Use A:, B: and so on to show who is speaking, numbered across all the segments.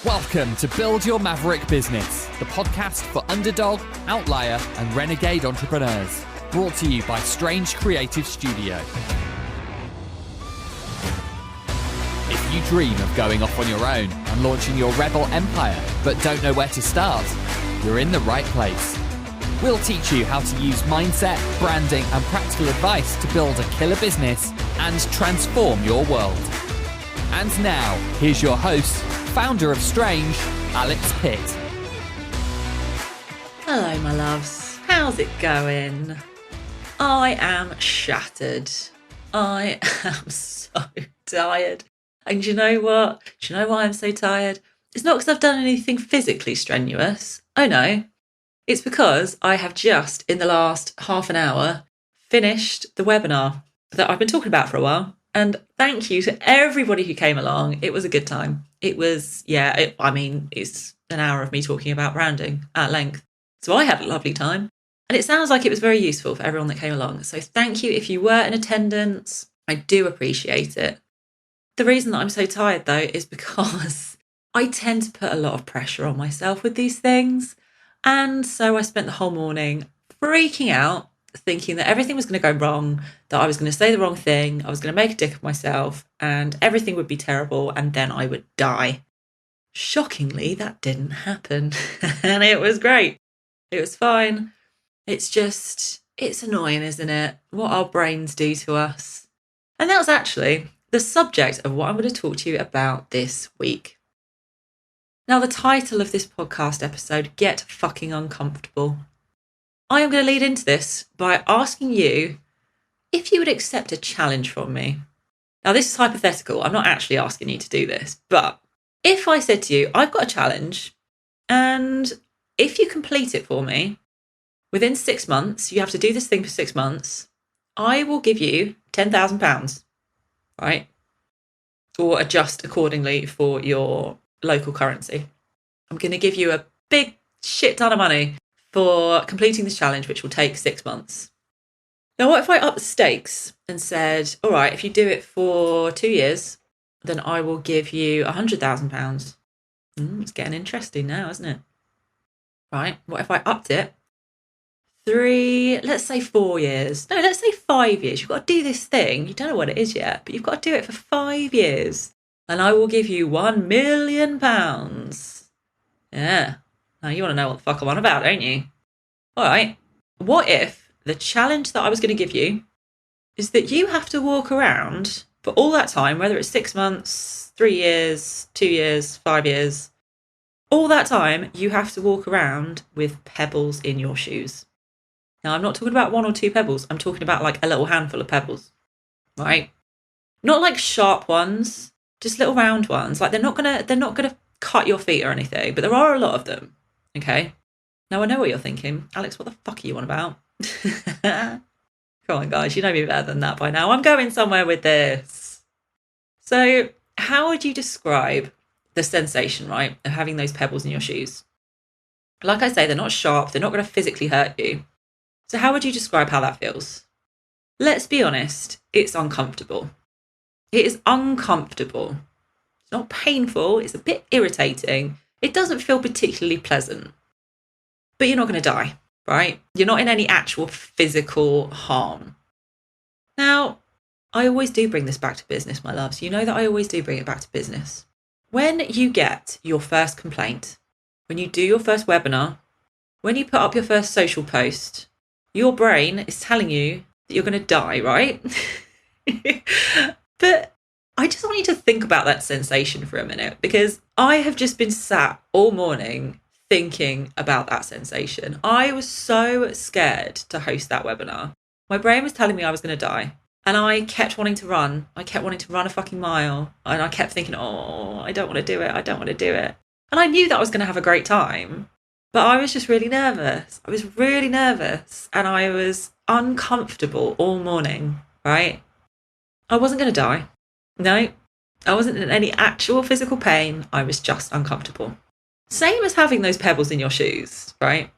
A: Welcome to Build Your Maverick Business, the podcast for underdog, outlier, and renegade entrepreneurs. Brought to you by Strange Creative Studio. If you dream of going off on your own and launching your rebel empire, but don't know where to start, you're in the right place. We'll teach you how to use mindset, branding, and practical advice to build a killer business and transform your world. And now, here's your host, founder of Strange, Alex Pitt.
B: Hello, my loves. How's it going? I am shattered. I am so tired. And you know what? Do you know why I'm so tired? It's not because I've done anything physically strenuous. Oh no. It's because I have just, in the last half an hour, finished the webinar that I've been talking about for a while. And thank you to everybody who came along. It was a good time. It was, it's an hour of me talking about branding at length. So I had a lovely time. And it sounds like it was very useful for everyone that came along. So thank you if you were in attendance. I do appreciate it. The reason that I'm so tired, though, is because I tend to put a lot of pressure on myself with these things. And so I spent the whole morning freaking out, thinking that everything was going to go wrong, that I was going to say the wrong thing, I was going to make a dick of myself, and everything would be terrible, and then I would die. Shockingly, that didn't happen. And it was great. It was fine. It's annoying, isn't it? What our brains do to us. And that was actually the subject of what I'm going to talk to you about this week. Now, the title of this podcast episode, Get Fucking Uncomfortable. I am going to lead into this by asking you if you would accept a challenge from me. Now, this is hypothetical. I'm not actually asking you to do this. But if I said to you, I've got a challenge, and if you complete it for me within 6 months, you have to do this thing for 6 months, I will give you £10,000, right? Or adjust accordingly for your local currency. I'm going to give you a big shit ton of money for completing this challenge, which will take 6 months. Now, what if I up the stakes and said, all right, if you do it for 2 years, then I will give you £100,000. It's getting interesting now, isn't it? Right. What if I upped it? 4 years. No, let's say 5 years. You've got to do this thing. You don't know what it is yet, but you've got to do it for 5 years. And I will give you £1 million. Yeah. Now, you want to know what the fuck I'm on about, don't you? All right. What if the challenge that I was going to give you is that you have to walk around for all that time, whether it's 6 months, 3 years, 2 years, 5 years, all that time, you have to walk around with pebbles in your shoes. Now, I'm not talking about 1 or 2 pebbles. I'm talking about like a little handful of pebbles, right? Not like sharp ones, just little round ones. Like they're not gonna cut your feet or anything, but there are a lot of them. Okay. Now I know what you're thinking. Alex, what the fuck are you on about? Come on, guys. You know me better than that by now. I'm going somewhere with this. So how would you describe the sensation, right, of having those pebbles in your shoes? Like I say, they're not sharp. They're not going to physically hurt you. So how would you describe how that feels? Let's be honest. It's uncomfortable. It is uncomfortable. It's not painful. It's a bit irritating. It doesn't feel particularly pleasant, but you're not going to die, right? You're not in any actual physical harm. Now, I always do bring this back to business, my loves. You know that I always do bring it back to business. When you get your first complaint, when you do your first webinar, when you put up your first social post, your brain is telling you that you're going to die, right? But I just want you to think about that sensation for a minute, because I have just been sat all morning thinking about that sensation. I was so scared to host that webinar. My brain was telling me I was going to die. And I kept wanting to run. I kept wanting to run a fucking mile. And I kept thinking, oh, I don't want to do it. I don't want to do it. And I knew that I was going to have a great time. But I was just really nervous. I was really nervous. And I was uncomfortable all morning, right? I wasn't going to die. No, I wasn't in any actual physical pain. I was just uncomfortable. Same as having those pebbles in your shoes, right?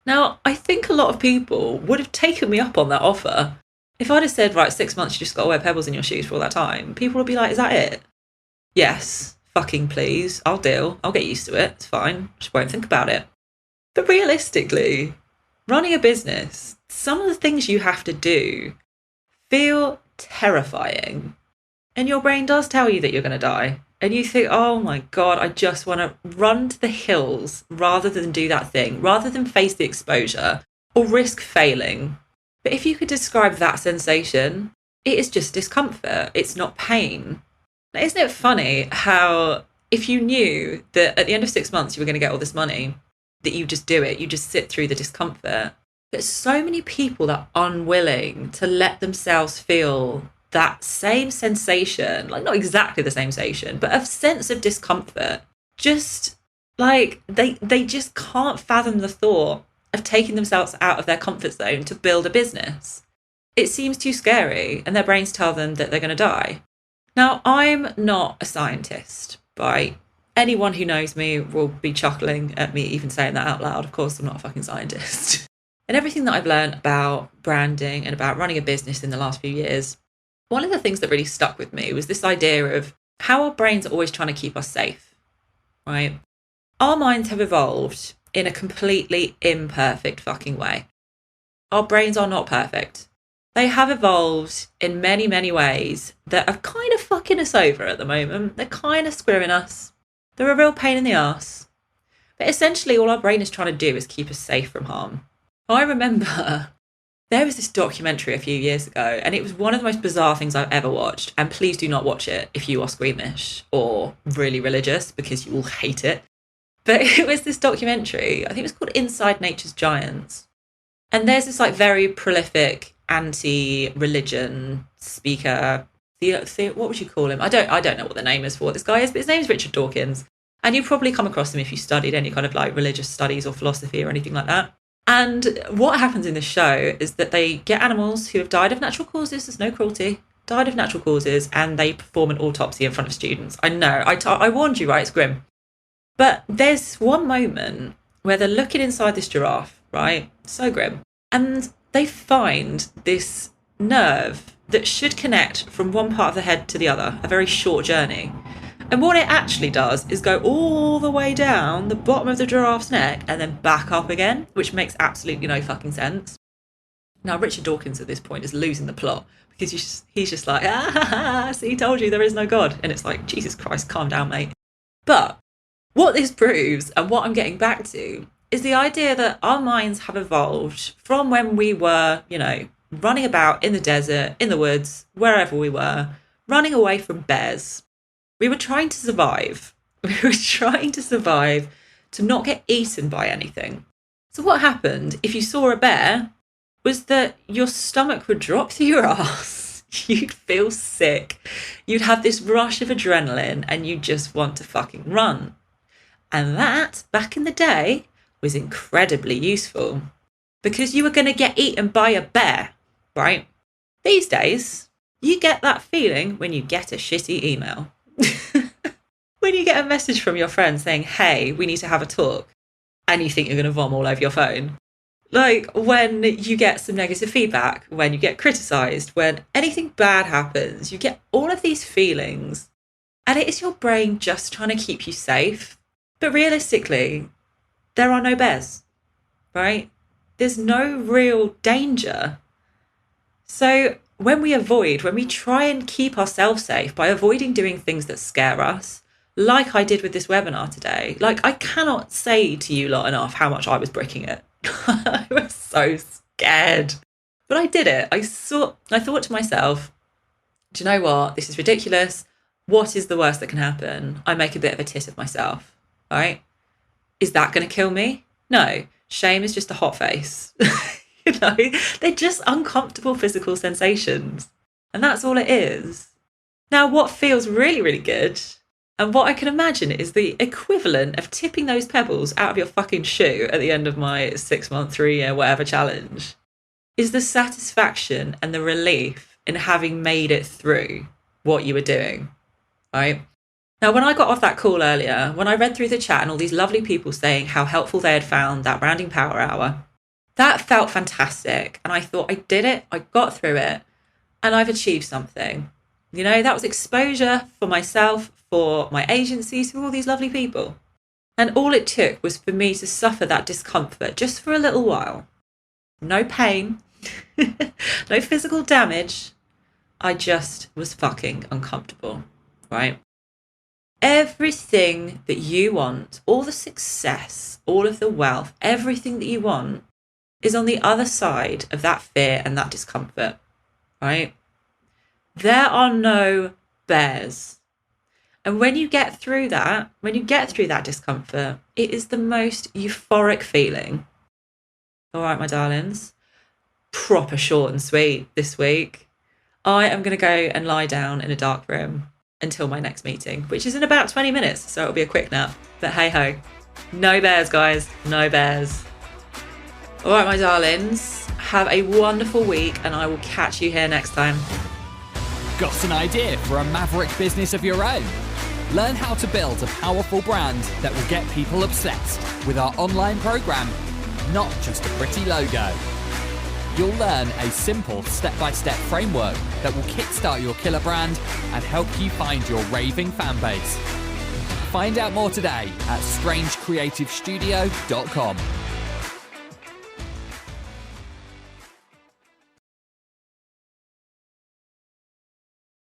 B: Now, I think a lot of people would have taken me up on that offer. If I'd have said, right, 6 months, you just got to wear pebbles in your shoes for all that time, people would be like, is that it? Yes, fucking please. I'll deal. I'll get used to it. It's fine. Just won't think about it. But realistically, running a business, some of the things you have to do feel terrifying. And your brain does tell you that you're going to die. And you think, oh my God, I just want to run to the hills rather than do that thing, rather than face the exposure or risk failing. But if you could describe that sensation, it is just discomfort. It's not pain. Now, isn't it funny how if you knew that at the end of 6 months you were going to get all this money, that you just do it, you just sit through the discomfort. But so many people are unwilling to let themselves feel that same sensation, like not exactly the same sensation, but a sense of discomfort. Just like they just can't fathom the thought of taking themselves out of their comfort zone to build a business. It seems too scary, and their brains tell them that they're going to die. Now, I'm not a scientist, right? Anyone who knows me will be chuckling at me even saying that out loud. Of course, I'm not a fucking scientist. And everything that I've learned about branding and about running a business in the last few years, one of the things that really stuck with me was this idea of how our brains are always trying to keep us safe, right? Our minds have evolved in a completely imperfect fucking way. Our brains are not perfect. They have evolved in many, many ways that are kind of fucking us over at the moment. They're kind of screwing us. They're a real pain in the arse. But essentially all our brain is trying to do is keep us safe from harm. I remember there was this documentary a few years ago, and it was one of the most bizarre things I've ever watched. And please do not watch it if you are squeamish or really religious, because you will hate it. But it was this documentary, I think it was called Inside Nature's Giants. And there's this like very prolific anti-religion speaker. What would you call him? I don't know what the name is for this guy is, but his name is Richard Dawkins. And you've probably come across him if you studied any kind of like religious studies or philosophy or anything like that. And what happens in this show is that they get animals who have died of natural causes, there's no cruelty, died of natural causes, and they perform an autopsy in front of students. I know, I warned you, right? It's grim. But there's one moment where they're looking inside this giraffe, right? So grim. And they find this nerve that should connect from one part of the head to the other, a very short journey. And what it actually does is go all the way down the bottom of the giraffe's neck and then back up again, which makes absolutely no fucking sense. Now, Richard Dawkins at this point is losing the plot because he's just like, see, told you there is no God. And it's like, Jesus Christ, calm down, mate. But what this proves, and what I'm getting back to, is the idea that our minds have evolved from when we were, running about in the desert, in the woods, wherever we were, running away from bears. We were trying to survive. We were trying to survive to not get eaten by anything. So what happened if you saw a bear was that your stomach would drop to your ass. You'd feel sick. You'd have this rush of adrenaline and you just want to fucking run. And that, back in the day, was incredibly useful because you were going to get eaten by a bear, right? These days, you get that feeling when you get a shitty email. When you get a message from your friend saying, hey, we need to have a talk, and you think you're going to vom all over your phone. Like when you get some negative feedback, when you get criticised, when anything bad happens, you get all of these feelings, and it is your brain just trying to keep you safe. But realistically, there are no bears, right? There's no real danger. So when we try and keep ourselves safe by avoiding doing things that scare us, like I did with this webinar today, like I cannot say to you lot enough how much I was bricking it. I was so scared. But I did it. I thought to myself, do you know what? This is ridiculous. What is the worst that can happen? I make a bit of a tit of myself, right? Is that going to kill me? No. Shame is just a hot face. They're just uncomfortable physical sensations. And that's all it is. Now, what feels really, really good, and what I can imagine is the equivalent of tipping those pebbles out of your fucking shoe at the end of my 6 month, 3 year, whatever challenge, is the satisfaction and the relief in having made it through what you were doing, right? Now, when I got off that call earlier, when I read through the chat and all these lovely people saying how helpful they had found that branding power hour, that felt fantastic. And I thought, I did it, I got through it, and I've achieved something. That was exposure for myself, for my agencies, for all these lovely people. And all it took was for me to suffer that discomfort just for a little while. No pain, no physical damage. I just was fucking uncomfortable, right? Everything that you want, all the success, all of the wealth, everything that you want is on the other side of that fear and that discomfort, right? There are no bears. And when you get through that, discomfort, it is the most euphoric feeling. All right, my darlings, proper short and sweet this week. I am going to go and lie down in a dark room until my next meeting, which is in about 20 minutes. So it'll be a quick nap. But hey ho, no bears, guys, no bears. All right, my darlings, have a wonderful week and I will catch you here next time.
A: Got an idea for a maverick business of your own? Learn how to build a powerful brand that will get people obsessed with our online program, not just a pretty logo. You'll learn a simple step-by-step framework that will kickstart your killer brand and help you find your raving fan base. Find out more today at strangecreativestudio.com.